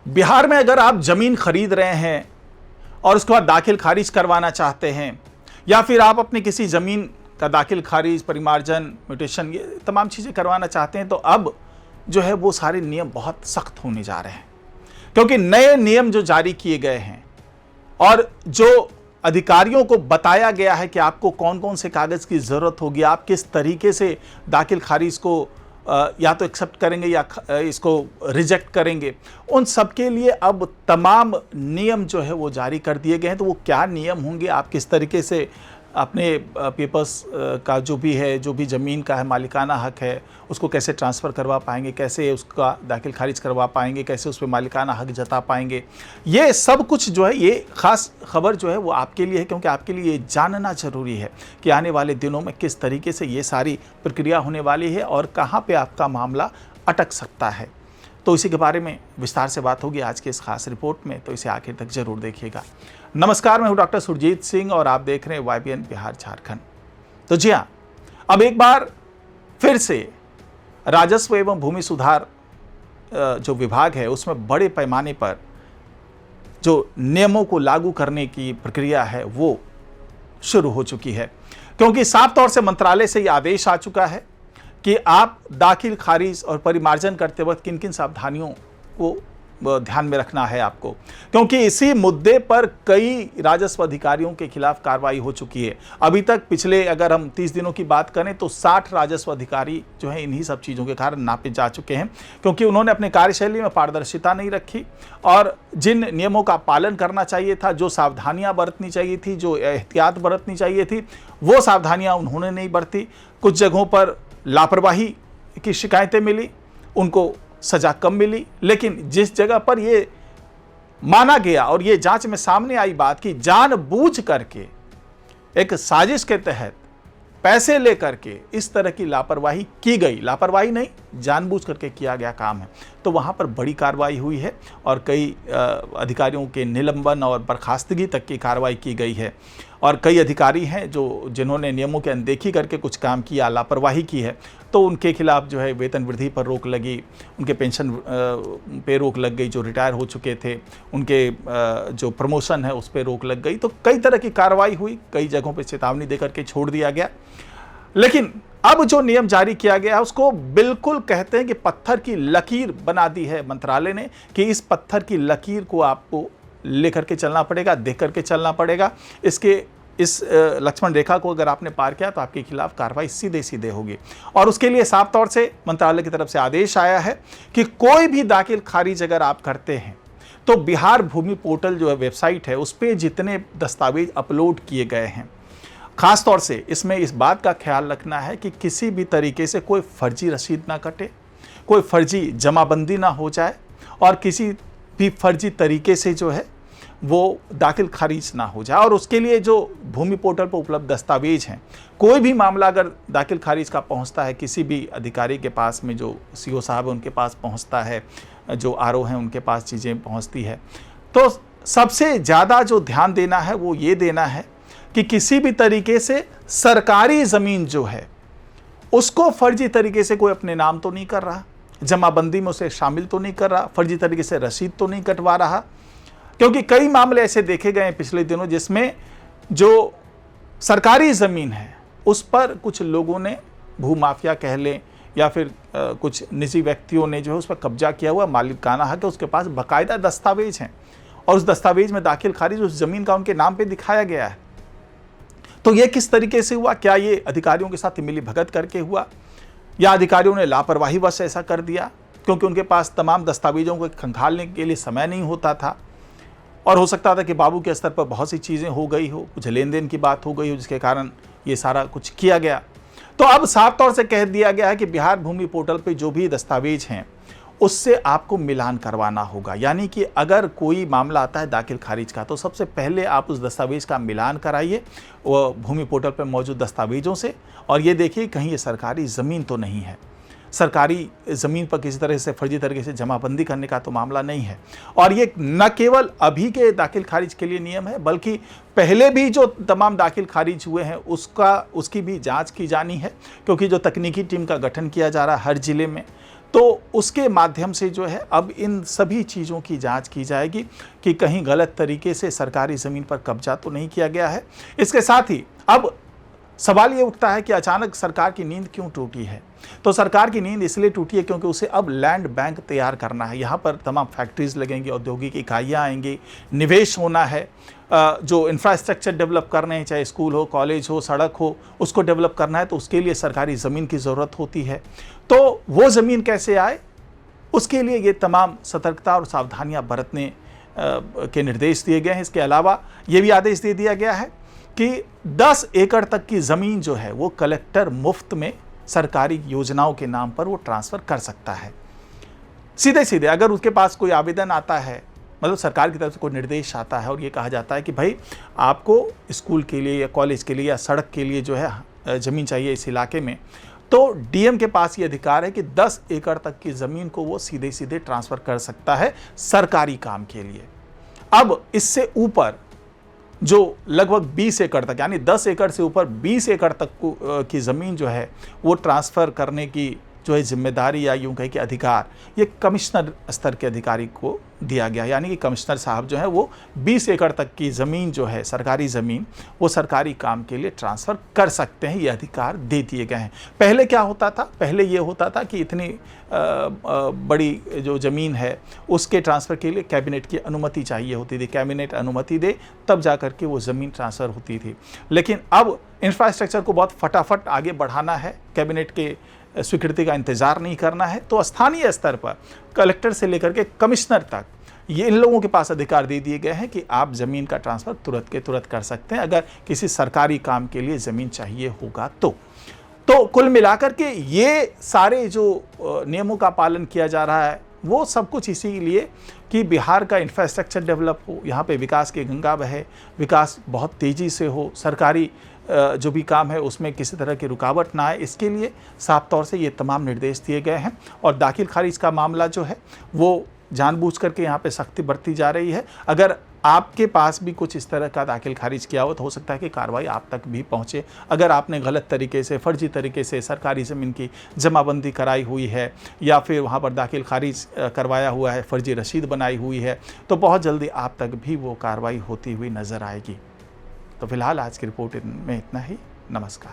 बिहार में अगर आप जमीन खरीद रहे हैं और उसके बाद दाखिल खारिज करवाना चाहते हैं, या फिर आप अपनी किसी जमीन का दाखिल खारिज, परिमार्जन, म्यूटेशन, ये तमाम चीजें करवाना चाहते हैं, तो अब जो है वो सारे नियम बहुत सख्त होने जा रहे हैं, क्योंकि नए नियम जो जारी किए गए हैं और जो अधिकारियों को बताया गया है कि आपको कौन कौन से कागज की जरूरत होगी, आप किस तरीके से दाखिल खारिज को या तो एक्सेप्ट करेंगे या इसको रिजेक्ट करेंगे, उन सब के लिए अब तमाम नियम जो है वो जारी कर दिए गए हैं। तो वो क्या नियम होंगे, आप किस तरीके से अपने पेपर्स का जो भी है, जो भी ज़मीन का है, मालिकाना हक है, उसको कैसे ट्रांसफ़र करवा पाएंगे, कैसे उसका दाखिल खारिज करवा पाएंगे, कैसे उस पर मालिकाना हक जता पाएंगे, ये सब कुछ जो है, ये ख़ास खबर जो है वो आपके लिए है, क्योंकि आपके लिए ये जानना ज़रूरी है कि आने वाले दिनों में किस तरीके से ये सारी प्रक्रिया होने वाली है और कहाँ पर आपका मामला अटक सकता है। तो इसी के बारे में विस्तार से बात होगी आज के इस खास रिपोर्ट में, तो इसे आखिर तक जरूर देखिएगा। नमस्कार, मैं हूं डॉक्टर सुरजीत सिंह और आप देख रहे हैं YBN बिहार झारखंड। तो जी हाँ, अब एक बार फिर से राजस्व एवं भूमि सुधार जो विभाग है उसमें बड़े पैमाने पर जो नियमों को लागू करने की प्रक्रिया है वो शुरू हो चुकी है, क्योंकि साफ तौर से मंत्रालय से ये आदेश आ चुका है कि आप दाखिल खारिज और परिमार्जन करते वक्त किन किन सावधानियों को ध्यान में रखना है आपको, क्योंकि इसी मुद्दे पर कई राजस्व अधिकारियों के खिलाफ कार्रवाई हो चुकी है। अभी तक पिछले अगर हम 30 दिनों की बात करें तो 60 राजस्व अधिकारी जो है इन्हीं सब चीज़ों के कारण नापे जा चुके हैं, क्योंकि उन्होंने अपने कार्यशैली में पारदर्शिता नहीं रखी और जिन नियमों का पालन करना चाहिए था, जो सावधानियां बरतनी चाहिए थी, जो एहतियात बरतनी चाहिए थी, वो सावधानियां उन्होंने नहीं बरती। कुछ जगहों पर लापरवाही की शिकायतें मिली, उनको सजा कम मिली, लेकिन जिस जगह पर ये माना गया और ये जांच में सामने आई बात कि जानबूझ करके एक साजिश के तहत पैसे लेकर के इस तरह की लापरवाही की गई, लापरवाही नहीं, जानबूझ करके किया गया काम है, तो वहाँ पर बड़ी कार्रवाई हुई है और कई अधिकारियों के निलंबन और बर्खास्तगी तक की कार्रवाई की गई है। और कई अधिकारी हैं जिन्होंने नियमों की अनदेखी करके कुछ काम किया, लापरवाही की है, तो उनके खिलाफ जो है वेतन वृद्धि पर रोक लगी, उनके पेंशन पे रोक लग गई, जो रिटायर हो चुके थे उनके जो प्रमोशन है उस पर रोक लग गई। तो कई तरह की कार्रवाई हुई, कई जगहों पे चेतावनी देकर के छोड़ दिया गया। लेकिन अब जो नियम जारी किया गया उसको बिल्कुल कहते हैं कि पत्थर की लकीर बना दी है मंत्रालय ने, कि इस पत्थर की लकीर को आपको लेकर के चलना पड़ेगा, देख करके चलना पड़ेगा। इस लक्ष्मण रेखा को अगर आपने पार किया तो आपके खिलाफ कार्रवाई सीधे सीधे होगी। और उसके लिए साफ तौर से मंत्रालय की तरफ से आदेश आया है कि कोई भी दाखिल खारिज अगर आप करते हैं तो बिहार भूमि पोर्टल जो है वेबसाइट है उस पर जितने दस्तावेज अपलोड किए गए हैं, खास तौर से इसमें इस बात का ख्याल रखना है कि किसी भी तरीके से कोई फर्जी रसीद ना कटे, कोई फर्जी जमाबंदी ना हो जाए और किसी भी फर्जी तरीके से जो है वो दाखिल खारिज ना हो जाए। और उसके लिए जो भूमि पोर्टल पर उपलब्ध दस्तावेज हैं, कोई भी मामला अगर दाखिल खारिज का पहुंचता है किसी भी अधिकारी के पास में, जो CO साहब है उनके पास पहुंचता है, जो RO हैं उनके पास चीज़ें पहुंचती है, तो सबसे ज़्यादा जो ध्यान देना है वो ये देना है कि किसी भी तरीके से सरकारी ज़मीन जो है उसको फर्जी तरीके से कोई अपने नाम तो नहीं कर रहा, जमाबंदी में उसे शामिल तो नहीं कर रहा, फर्जी तरीके से रसीद तो नहीं कटवा रहा। क्योंकि कई मामले ऐसे देखे गए हैं पिछले दिनों जिसमें जो सरकारी ज़मीन है उस पर कुछ लोगों ने, भूमाफिया कह लें या फिर कुछ निजी व्यक्तियों ने जो है उस पर कब्जा किया हुआ, मालिकाना हक है, उसके पास बाकायदा दस्तावेज हैं और उस दस्तावेज में दाखिल खारिज उस ज़मीन का उनके नाम पे दिखाया गया है। तो ये किस तरीके से हुआ? क्या ये अधिकारियों के साथ मिली भगत करके हुआ या अधिकारियों ने लापरवाही वश ऐसा कर दिया क्योंकि उनके पास तमाम दस्तावेजों को खंगालने के लिए समय नहीं होता था, और हो सकता था कि बाबू के स्तर पर बहुत सी चीज़ें हो गई हो, कुछ लेन देन की बात हो गई हो जिसके कारण ये सारा कुछ किया गया। तो अब साफ तौर से कह दिया गया है कि बिहार भूमि पोर्टल पे जो भी दस्तावेज हैं उससे आपको मिलान करवाना होगा। यानी कि अगर कोई मामला आता है दाखिल खारिज का तो सबसे पहले आप उस दस्तावेज का मिलान कराइए वो भूमि पोर्टल पर मौजूद दस्तावेजों से, और ये देखिए कहीं ये सरकारी ज़मीन तो नहीं है, सरकारी ज़मीन पर किसी तरह से फर्जी तरीके से जमाबंदी करने का तो मामला नहीं है। और ये न केवल अभी के दाखिल खारिज के लिए नियम है, बल्कि पहले भी जो तमाम दाखिल खारिज हुए हैं उसकी भी जांच की जानी है, क्योंकि जो तकनीकी टीम का गठन किया जा रहा है हर ज़िले में, तो उसके माध्यम से जो है अब इन सभी चीज़ों की जांच की जाएगी कि कहीं गलत तरीके से सरकारी ज़मीन पर कब्जा तो नहीं किया गया है। इसके साथ ही अब सवाल ये उठता है कि अचानक सरकार की नींद क्यों टूटी है। तो सरकार की नींद इसलिए टूटी है क्योंकि उसे अब लैंड बैंक तैयार करना है। यहाँ पर तमाम फैक्ट्रीज लगेंगी, औद्योगिक इकाइयाँ आएंगी, निवेश होना है, जो इंफ्रास्ट्रक्चर डेवलप करने हैं, चाहे स्कूल हो, कॉलेज हो, सड़क हो, उसको डेवलप करना है तो उसके लिए सरकारी ज़मीन की ज़रूरत होती है। तो वो ज़मीन कैसे आए, उसके लिए ये तमाम सतर्कता और सावधानियाँ बरतने के निर्देश दिए गए हैं। इसके अलावा ये भी आदेश दे दिया गया है कि 10 एकड़ तक की ज़मीन जो है वो कलेक्टर मुफ्त में सरकारी योजनाओं के नाम पर वो ट्रांसफ़र कर सकता है। सीधे सीधे अगर उसके पास कोई आवेदन आता है, मतलब सरकार की तरफ से कोई निर्देश आता है और ये कहा जाता है कि भाई आपको स्कूल के लिए या कॉलेज के लिए या सड़क के लिए जो है ज़मीन चाहिए इस इलाके में, तो डीएम के पास ये अधिकार है कि 10 एकड़ तक की ज़मीन को वो सीधे सीधे ट्रांसफ़र कर सकता है सरकारी काम के लिए। अब इससे ऊपर जो लगभग 20 एकड़ तक, यानी 10 एकड़ से ऊपर 20 एकड़ तक की ज़मीन जो है वो ट्रांसफ़र करने की जो है जिम्मेदारी या यूँ कहें कि अधिकार ये कमिश्नर स्तर के अधिकारी को दिया गया। यानी कि कमिश्नर साहब जो है वो 20 एकड़ तक की ज़मीन जो है सरकारी ज़मीन वो सरकारी काम के लिए ट्रांसफ़र कर सकते हैं, ये अधिकार दे दिए गए हैं। पहले क्या होता था, पहले ये होता था कि इतनी बड़ी जो ज़मीन है उसके ट्रांसफ़र के लिए कैबिनेट की अनुमति चाहिए होती थी, कैबिनेट अनुमति दे तब जा कर के वो ज़मीन ट्रांसफ़र होती थी। लेकिन अब इंफ्रास्ट्रक्चर को बहुत फटाफट आगे बढ़ाना है, कैबिनेट के स्वीकृति का इंतज़ार नहीं करना है, तो स्थानीय स्तर पर कलेक्टर से लेकर के कमिश्नर तक ये इन लोगों के पास अधिकार दे दिए गए हैं कि आप ज़मीन का ट्रांसफ़र तुरंत के तुरंत कर सकते हैं अगर किसी सरकारी काम के लिए ज़मीन चाहिए होगा तो कुल मिलाकर के ये सारे जो नियमों का पालन किया जा रहा है वो सब कुछ इसीलिए कि बिहार का इंफ्रास्ट्रक्चर डेवलप हो, यहाँ पे विकास की गंगा बहे, विकास बहुत तेज़ी से हो, सरकारी जो भी काम है उसमें किसी तरह की रुकावट ना आए, इसके लिए साफ तौर से ये तमाम निर्देश दिए गए हैं। और दाखिल खारिज का मामला जो है वो जानबूझ करके यहाँ पे सख्ती बरती जा रही है। अगर आपके पास भी कुछ इस तरह का दाखिल खारिज किया हो तो हो सकता है कि कार्रवाई आप तक भी पहुँचे। अगर आपने गलत तरीके से, फर्जी तरीके से सरकारी ज़मीन की जमाबंदी कराई हुई है या फिर वहाँ पर दाखिल खारिज करवाया हुआ है, फर्जी रसीद बनाई हुई है, तो बहुत जल्दी आप तक भी वो कार्रवाई होती हुई नज़र आएगी। तो फिलहाल आज की रिपोर्ट में इतना ही। नमस्कार।